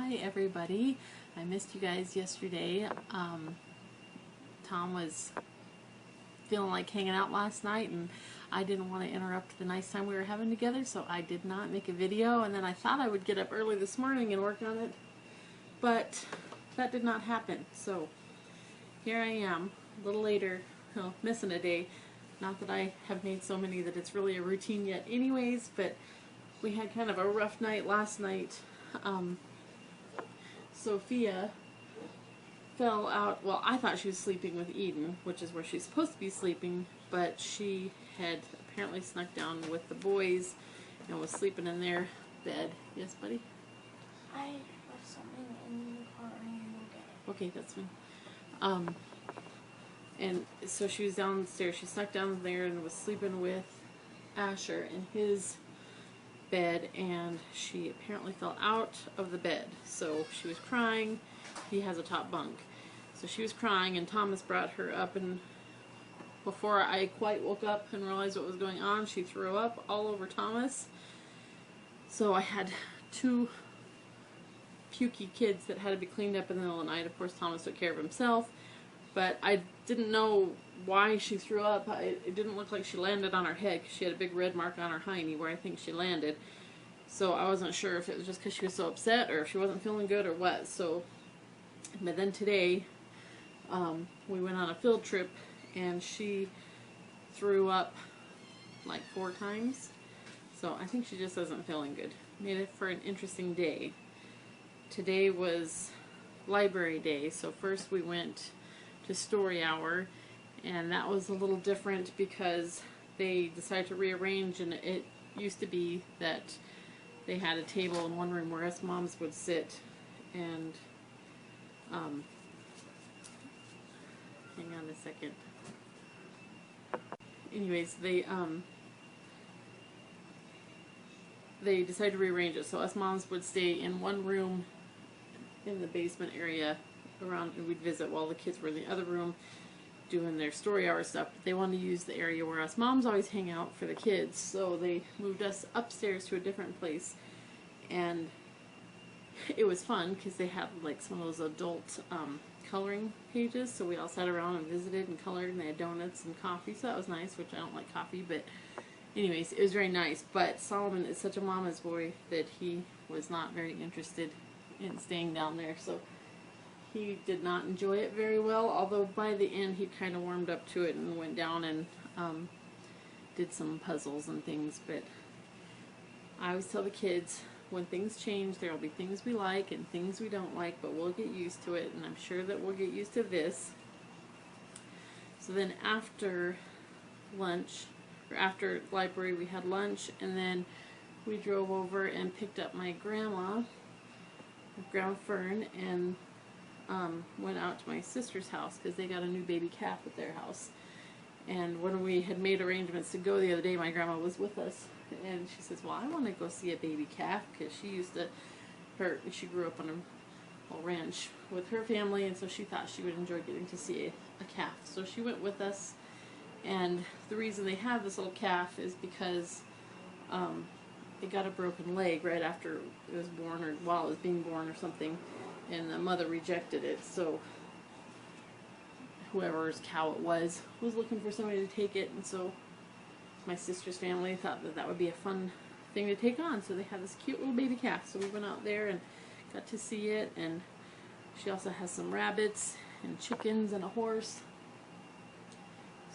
Hi everybody. I missed you guys yesterday. Tom was feeling like hanging out last night and I didn't want to interrupt the nice time we were having together, so I did not make a video, and then I thought I would get up early this morning and work on it, but that did not happen. So here I am, a little later, missing a day. Not that I have made so many that it's really a routine yet anyways, but we had kind of a rough night last night. Sophia fell out. Well, I thought she was sleeping with Eden, which is where she's supposed to be sleeping, but she had apparently snuck down with the boys and was sleeping in their bed. Yes, buddy? I left something in the car and we'll get it. Okay, that's fine. And so she was downstairs. She snuck down there and was sleeping with Asher in his bed, and she apparently fell out of the bed. So she was crying. He has a top bunk. So she was crying, and Thomas brought her up, and before I quite woke up and realized what was going on, she threw up all over Thomas. So I had two pukey kids that had to be cleaned up in the middle of the night. Of course, Thomas took care of himself, but I didn't know why she threw up. It didn't look like she landed on her head, because she had a big red mark on her hiney where I think she landed. So I wasn't sure if it was just because she was so upset or if she wasn't feeling good or what. So, but then today, we went on a field trip and she threw up like 4 times. So I think she just isn't feeling good. Made it for an interesting day. Today was library day, so first we went to story hour, and that was a little different because they decided to rearrange, and it used to be that they had a table in one room where us moms would sit, and hang on a second. Anyways, they decided to rearrange it, so us moms would stay in one room in the basement area around, and we'd visit while the kids were in the other room doing their story hour stuff. But they wanted to use the area where us moms always hang out for the kids, so they moved us upstairs to a different place, and it was fun because they had like some of those adult coloring pages, so we all sat around and visited and colored, and they had donuts and coffee, so that was nice, which I don't like coffee, but anyways, it was very nice. But Solomon is such a mama's boy that he was not very interested in staying down there, so he did not enjoy it very well, although by the end he kind of warmed up to it and went down and did some puzzles and things. But I always tell the kids, when things change, there will be things we like and things we don't like, but we'll get used to it, and I'm sure that we'll get used to this. So then after lunch, or after library, we had lunch, and then we drove over and picked up my grandma, Grandma Fern, and went out to my sister's house because they got a new baby calf at their house. And when we had made arrangements to go the other day, my grandma was with us, and she says, well, I want to go see a baby calf, because she grew up on a ranch with her family, and so she thought she would enjoy getting to see a calf. So she went with us, and the reason they have this little calf is because it got a broken leg right after it was born, or while it was being born or something, and the mother rejected it. So whoever's cow it was looking for somebody to take it, and so my sister's family thought that that would be a fun thing to take on, so they had this cute little baby calf. So we went out there and got to see it, and she also has some rabbits and chickens and a horse.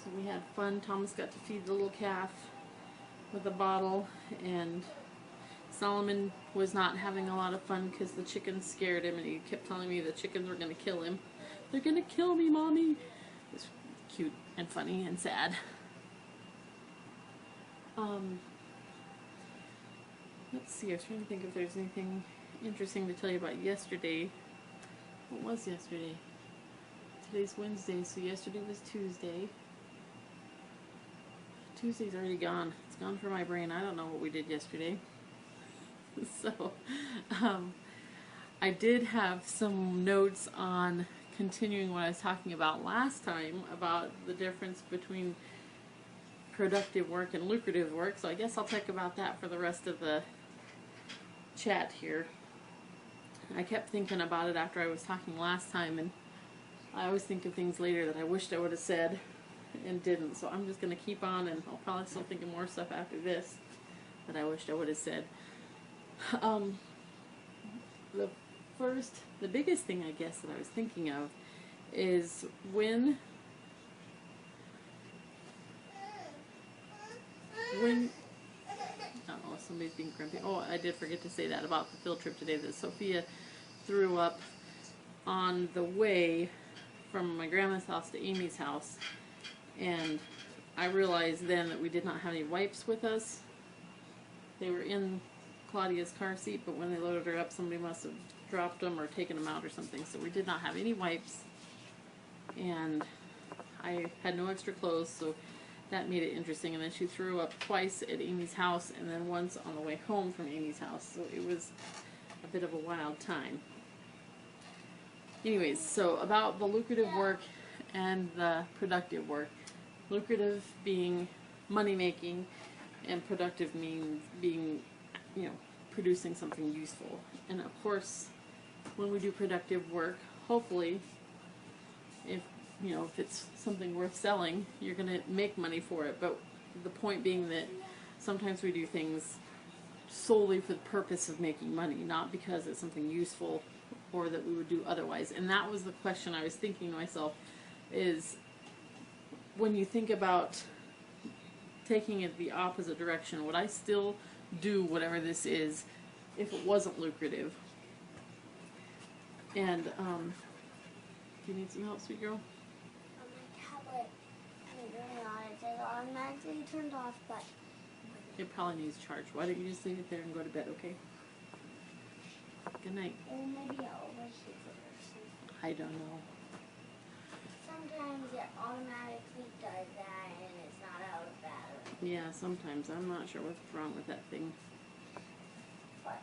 So we had fun. Thomas got to feed the little calf with a bottle, and Solomon was not having a lot of fun because the chickens scared him, and he kept telling me the chickens were going to kill him. They're going to kill me, Mommy. It was cute and funny and sad. Let's see, I was trying to think if there's anything interesting to tell you about yesterday. What was yesterday? Today's Wednesday, so yesterday was Tuesday. Tuesday's already gone. It's gone from my brain. I don't know what we did yesterday. So, I did have some notes on continuing what I was talking about last time about the difference between productive work and lucrative work, so I guess I'll talk about that for the rest of the chat here. I kept thinking about it after I was talking last time, and I always think of things later that I wished I would have said and didn't. So I'm just going to keep on, and I'll probably still think of more stuff after this that I wished I would have said. The biggest thing I guess that I was thinking of is when I don't know, somebody's being grumpy. Oh, I did forget to say that about the field trip today, that Sophia threw up on the way from my grandma's house to Amy's house, and I realized then that we did not have any wipes with us. They were in Claudia's car seat, but when they loaded her up, somebody must have dropped them or taken them out or something, so we did not have any wipes, and I had no extra clothes, so that made it interesting. And then she threw up twice at Amy's house and then once on the way home from Amy's house, so it was a bit of a wild time. Anyways, so about the lucrative work and the productive work. Lucrative being money making, and productive means being, producing something useful. And of course, when we do productive work, hopefully, if it's something worth selling, you're going to make money for it. But the point being that sometimes we do things solely for the purpose of making money, not because it's something useful or that we would do otherwise. And that was the question I was thinking to myself, is when you think about taking it the opposite direction, would I still do whatever this is if it wasn't lucrative? And do you need some help, sweet girl? Tablet, it says automatically turned off, but It probably needs charge. Why don't you just leave it there and go to bed, okay? Good night. or maybe I'll overheat it or something. I don't know. Sometimes it automatically does that and it's not out of battery. Yeah, sometimes. I'm not sure what's wrong with that thing. But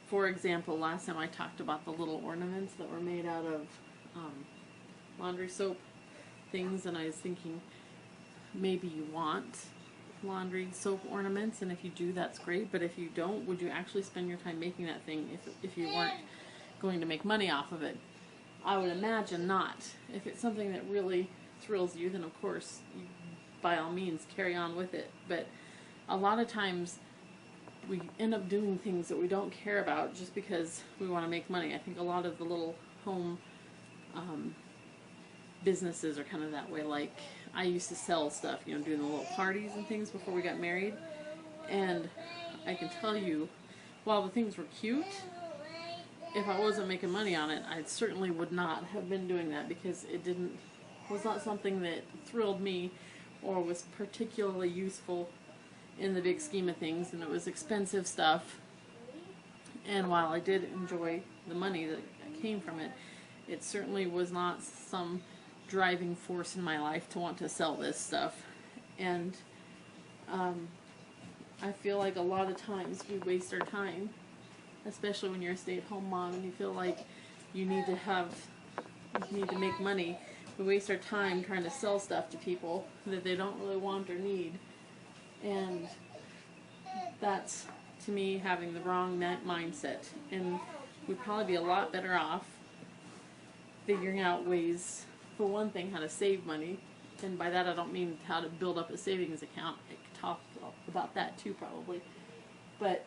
For example, last time I talked about the little ornaments that were made out of laundry soap things, and I was thinking maybe you want laundry soap ornaments, and if you do, that's great, but if you don't, would you actually spend your time making that thing if you weren't going to make money off of it? I would imagine not. If it's something that really thrills you, then of course, you, by all means, carry on with it. But a lot of times, we end up doing things that we don't care about just because we want to make money. I think a lot of the little home businesses are kind of that way. Like, I used to sell stuff, doing the little parties and things before we got married. And I can tell you, while the things were cute, if I wasn't making money on it, I certainly would not have been doing that, because it was not something that thrilled me or was particularly useful in the big scheme of things, and it was expensive stuff. And while I did enjoy the money that came from it, it certainly was not some driving force in my life to want to sell this stuff. And I feel like a lot of times we waste our time, especially when you're a stay-at-home mom and you feel like you need to make money. We waste our time trying to sell stuff to people that they don't really want or need. And that's, to me, having the wrong mindset. And we'd probably be a lot better off figuring out ways, for one thing, how to save money. And by that I don't mean how to build up a savings account. I could talk about that too, probably. But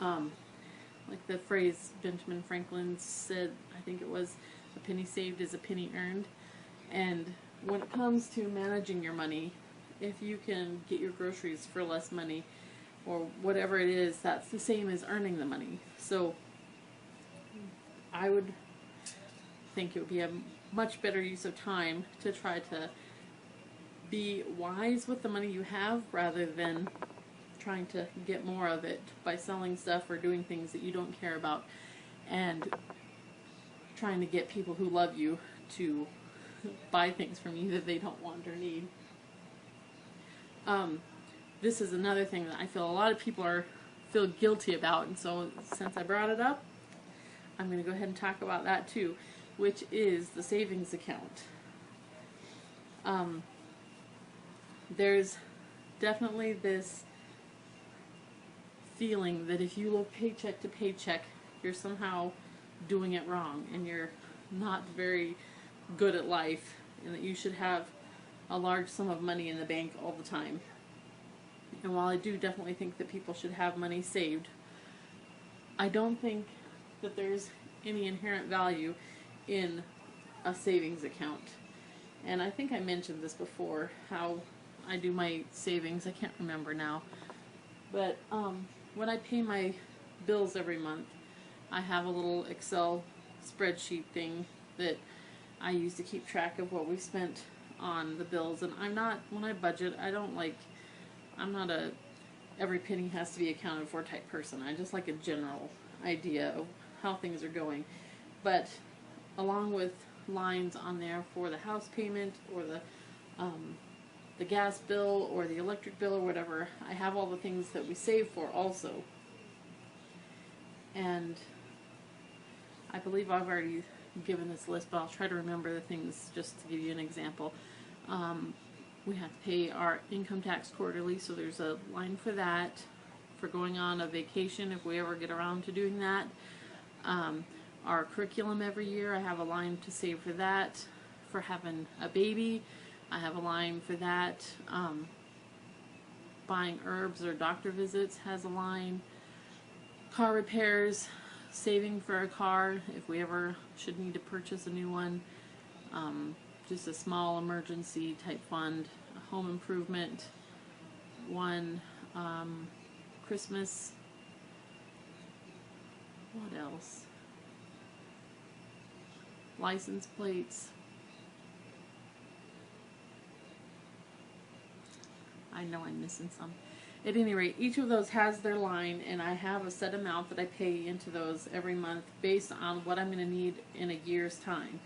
like the phrase Benjamin Franklin said, I think it was, a penny saved is a penny earned. And when it comes to managing your money, if you can get your groceries for less money or whatever it is, that's the same as earning the money. So I would think it would be a much better use of time to try to be wise with the money you have, rather than trying to get more of it by selling stuff or doing things that you don't care about, and trying to get people who love you to buy things from you that they don't want or need. This is another thing that I feel a lot of people feel guilty about, and so since I brought it up, I'm going to go ahead and talk about that too, which is the savings account. There's definitely this feeling that if you live paycheck to paycheck, you're somehow doing it wrong and you're not very good at life, and that you should have a large sum of money in the bank all the time. And while I do definitely think that people should have money saved, I don't think that there's any inherent value in a savings account. And I think I mentioned this before, how I do my savings. I can't remember now. But when I pay my bills every month, I have a little Excel spreadsheet thing that I use to keep track of what we've spent on the bills. And when I budget, I'm not a every penny has to be accounted for type person. I just like a general idea of how things are going. But along with lines on there for the house payment or the gas bill or the electric bill or whatever, I have all the things that we save for also. And I believe I've already given this list, but I'll try to remember the things just to give you an example. We have to pay our income tax quarterly, so there's a line for that, for going on a vacation if we ever get around to doing that. Our curriculum every year, I have a line to save for that. For having a baby, I have a line for that. Buying herbs or doctor visits has a line. Car repairs, saving for a car if we ever should need to purchase a new one. Just a small emergency type fund. A home improvement one. Christmas. What else? License plates. I know I'm missing some. At any rate, each of those has their line, and I have a set amount that I pay into those every month based on what I'm going to need in a year's time.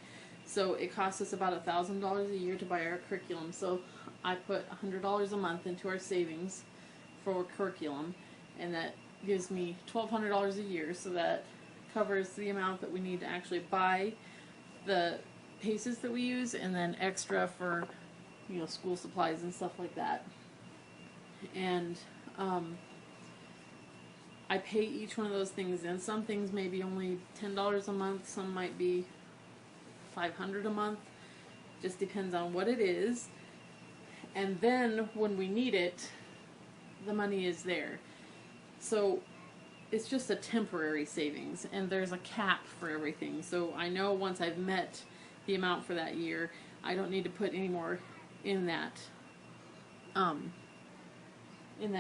So it costs us about $1,000 a year to buy our curriculum. So I put $100 a month into our savings for curriculum, and that gives me $1,200 a year. So that covers the amount that we need to actually buy the paces that we use, and then extra for, school supplies and stuff like that. And I pay each one of those things in. Some things may be only $10 a month, some might be $500 a month. Just depends on what it is. And then when we need it, the money is there. So it's just a temporary savings, and there's a cap for everything. So I know once I've met the amount for that year, I don't need to put any more in that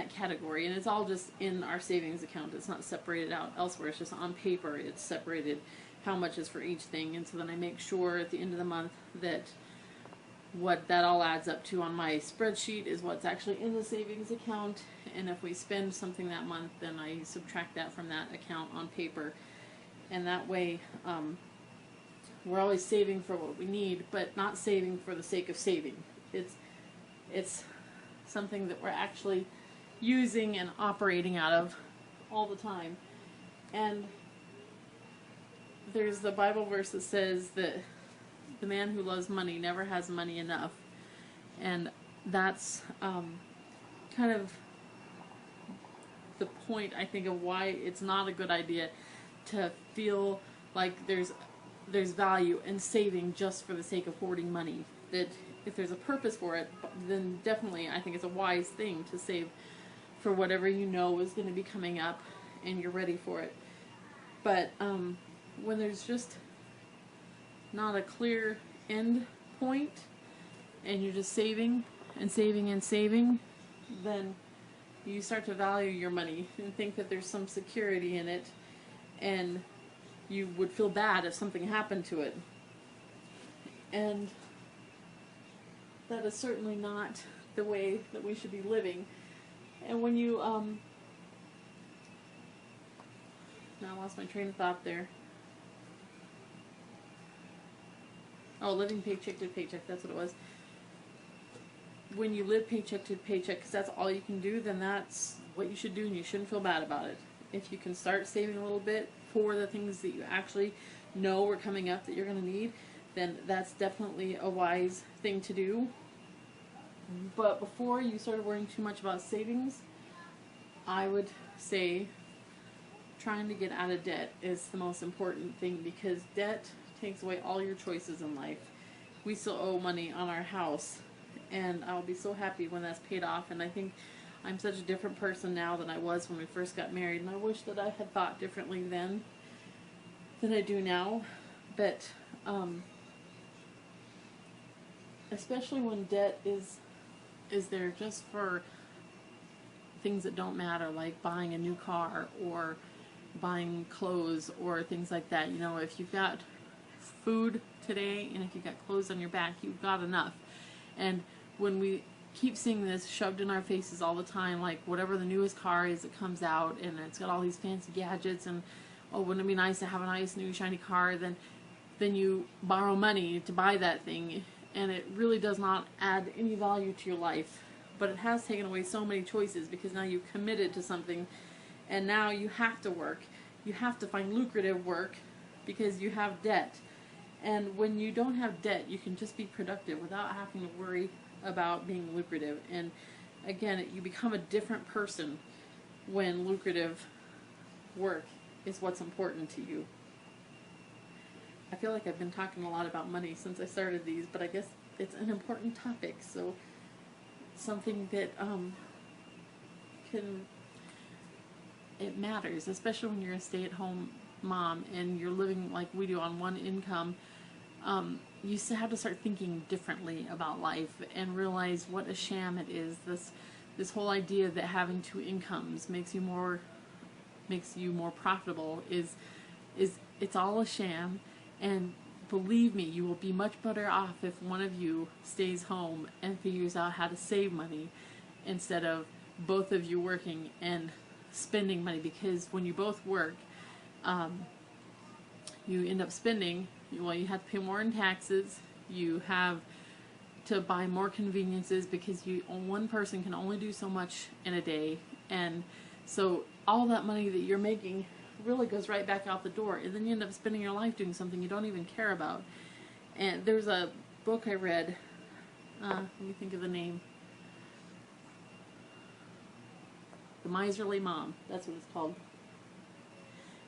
category. And it's all just in our savings account. It's not separated out elsewhere. It's just on paper. It's separated how much is for each thing. And so then I make sure at the end of the month that what that all adds up to on my spreadsheet is what's actually in the savings account. And if we spend something that month, then I subtract that from that account on paper. And that way, we're always saving for what we need, but not saving for the sake of saving. It's something that we're actually using and operating out of all the time. And there's the Bible verse that says that the man who loves money never has money enough. And that's kind of the point, I think, of why it's not a good idea to feel like there's value in saving just for the sake of hoarding money. That if there's a purpose for it, then definitely I think it's a wise thing to save for whatever you know is going to be coming up and you're ready for it. But when there's just not a clear end point and you're just saving and saving and saving, then you start to value your money and think that there's some security in it, and you would feel bad if something happened to it. And that is certainly not the way that we should be living. And when you now I lost my train of thought there. Oh, living paycheck to paycheck, that's what it was. When you live paycheck to paycheck, because that's all you can do, then that's what you should do, and you shouldn't feel bad about it. If you can start saving a little bit for the things that you actually know are coming up that you're going to need, then that's definitely a wise thing to do. But before you started worrying too much about savings, I would say trying to get out of debt is the most important thing, because debt takes away all your choices in life. We still owe money on our house, and I'll be so happy when that's paid off. And I think I'm such a different person now than I was when we first got married, and I wish that I had thought differently then than I do now. But especially when debt is there just for things that don't matter, like buying a new car or buying clothes or things like that. You know, if you've got food today and if you've got clothes on your back, you've got enough. And when we keep seeing this shoved in our faces all the time, like whatever the newest car is that comes out and it's got all these fancy gadgets, and oh, wouldn't it be nice to have a nice new shiny car, then you borrow money to buy that thing, and it really does not add any value to your life. But it has taken away so many choices, because now you've committed to something, and now you have to work. You have to find lucrative work because you have debt. And when you don't have debt, you can just be productive without having to worry about being lucrative. And again, you become a different person when lucrative work is what's important to you. I feel like I've been talking a lot about money since I started these, but I guess it's an important topic, so something that it matters, especially when you're a stay-at-home mom and you're living like we do on one income. You still have to start thinking differently about life and realize what a sham it is. This whole idea that having two incomes makes you more profitable is it's all a sham. And believe me, you will be much better off if one of you stays home and figures out how to save money instead of both of you working and spending money. Because when you both work, you end up spending. Well, you have to pay more in taxes. You have to buy more conveniences because one person can only do so much in a day, and so all that money that you're making really goes right back out the door, and then you end up spending your life doing something you don't even care about. And there's a book I read, let me think of the name, The Miserly Mom, that's what it's called.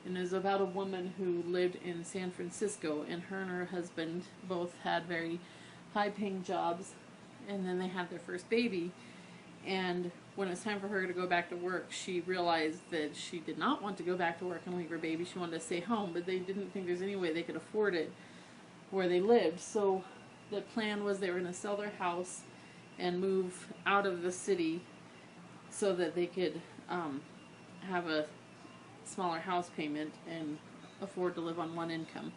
And it was about a woman who lived in San Francisco, and her husband both had very high paying jobs, and then they had their first baby. And when it was time for her to go back to work, she realized that she did not want to go back to work and leave her baby. She wanted to stay home, but they didn't think there's any way they could afford it where they lived. So the plan was they were going to sell their house and move out of the city so that they could have a smaller house payment and afford to live on one income.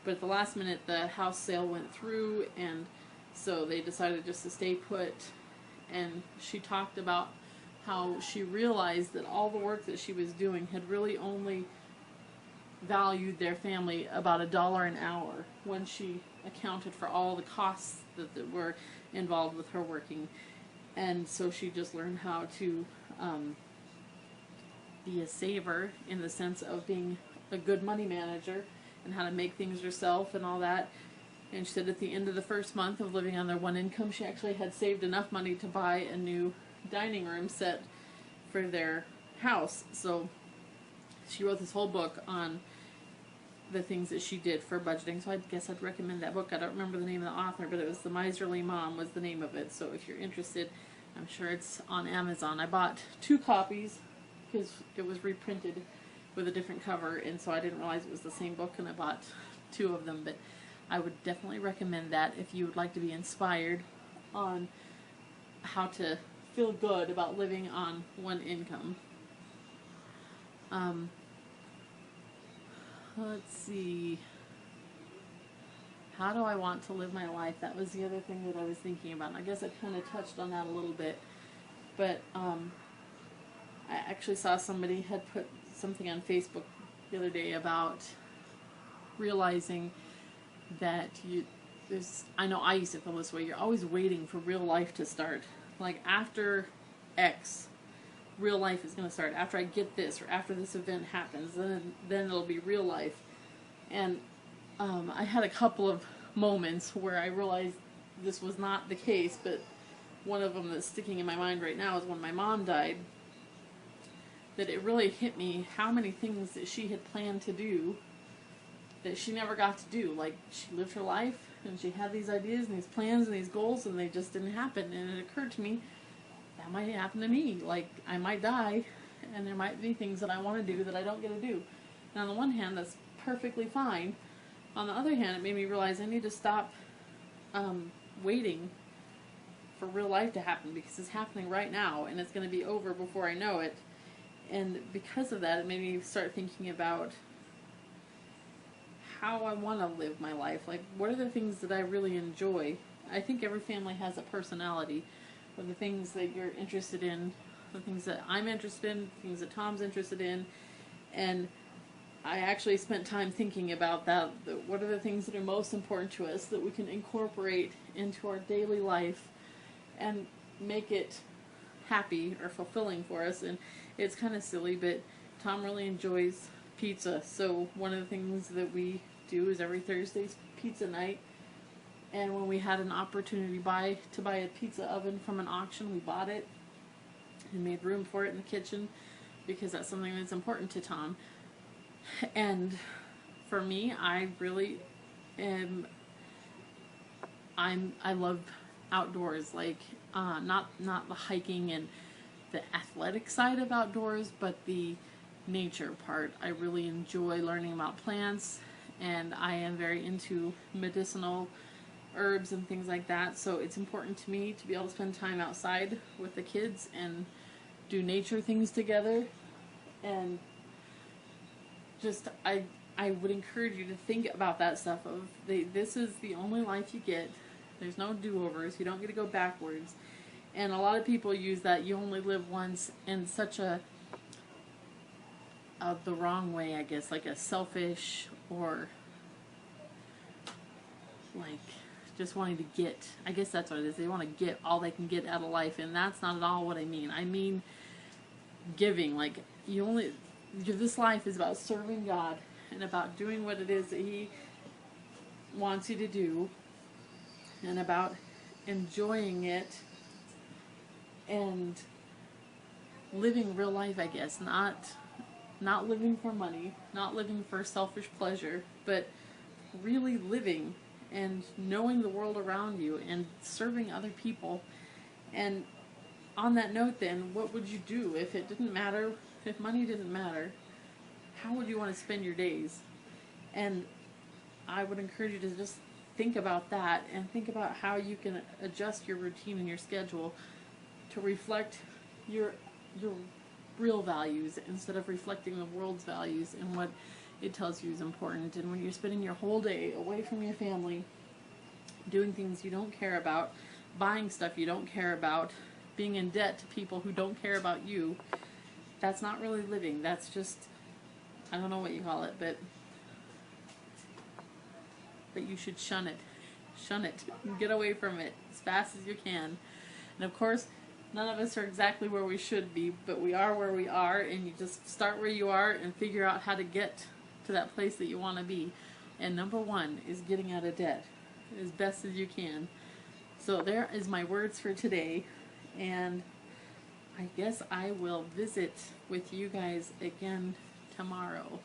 But at the last minute, the house sale went through, and so they decided just to stay put. And she talked about how she realized that all the work that she was doing had really only valued their family about $1 an hour when she accounted for all the costs that were involved with her working. And so she just learned how to be a saver, in the sense of being a good money manager and how to make things herself and all that. And she said at the end of the first month of living on their one income, she actually had saved enough money to buy a new dining room set for their house. So she wrote this whole book on the things that she did for budgeting. So I guess I'd recommend that book. I don't remember the name of the author, but it was The Miserly Mom was the name of it. So if you're interested, I'm sure it's on Amazon. I bought 2 copies because it was reprinted with a different cover, and so I didn't realize it was the same book, and I bought 2 of them. But I would definitely recommend that if you would like to be inspired on how to feel good about living on one income. Let's see. How do I want to live my life? That was the other thing that I was thinking about. And I guess I kind of touched on that a little bit. But I actually saw somebody had put something on Facebook the other day about realizing that I know I used to feel this way, you're always waiting for real life to start. Like, after X, real life is going to start. After I get this, or after this event happens, then it'll be real life. And I had a couple of moments where I realized this was not the case, but one of them that's sticking in my mind right now is when my mom died. that it really hit me how many things that she had planned to do that she never got to do. Like, she lived her life, and she had these ideas and these plans and these goals, and they just didn't happen. And it occurred to me, that might happen to me. Like, I might die, and there might be things that I want to do that I don't get to do. And on the one hand, that's perfectly fine. On the other hand, it made me realize I need to stop waiting for real life to happen, because it's happening right now, and it's going to be over before I know it. And because of that, it made me start thinking about how I want to live my life. Like, what are the things that I really enjoy? I think every family has a personality, or the things that you're interested in, the things that I'm interested in, the things that Tom's interested in. And I actually spent time thinking about that. What are the things that are most important to us that we can incorporate into our daily life and make it happy or fulfilling for us? And it's kind of silly, but Tom really enjoys pizza. So one of the things that we do is every Thursday's pizza night. And when we had an opportunity to buy a pizza oven from an auction, we bought it and made room for it in the kitchen, because that's something that's important to Tom. And for me, I really am. I love outdoors, like not the hiking and the athletic side of outdoors, but the nature part. I really enjoy learning about plants, and I am very into medicinal herbs and things like that. So it's important to me to be able to spend time outside with the kids and do nature things together. And just I would encourage you to think about that stuff. This is the only life you get. There's no do-overs. You don't get to go backwards. And a lot of people use that you only live once in such the wrong way, I guess, like a selfish, or like just wanting to get, I guess that's what it is. They want to get all they can get out of life, and that's not at all what I mean. I mean giving. Like, this life is about serving God and about doing what it is that He wants you to do, and about enjoying it and living real life, I guess. Not living for money, not living for selfish pleasure, but really living and knowing the world around you and serving other people. And on that note, then, what would you do if it didn't matter, if money didn't matter? How would you want to spend your days? And I would encourage you to just think about that, and think about how you can adjust your routine and your schedule to reflect your real values, instead of reflecting the world's values and what it tells you is important. And when you're spending your whole day away from your family, doing things you don't care about, buying stuff you don't care about, being in debt to people who don't care about you, that's not really living. That's just, I don't know what you call it, but you should shun it. Shun it. Get away from it as fast as you can. And of course, none of us are exactly where we should be, but we are where we are, and you just start where you are and figure out how to get to that place that you want to be. And number one is getting out of debt as best as you can. So there is my words for today, and I guess I will visit with you guys again tomorrow.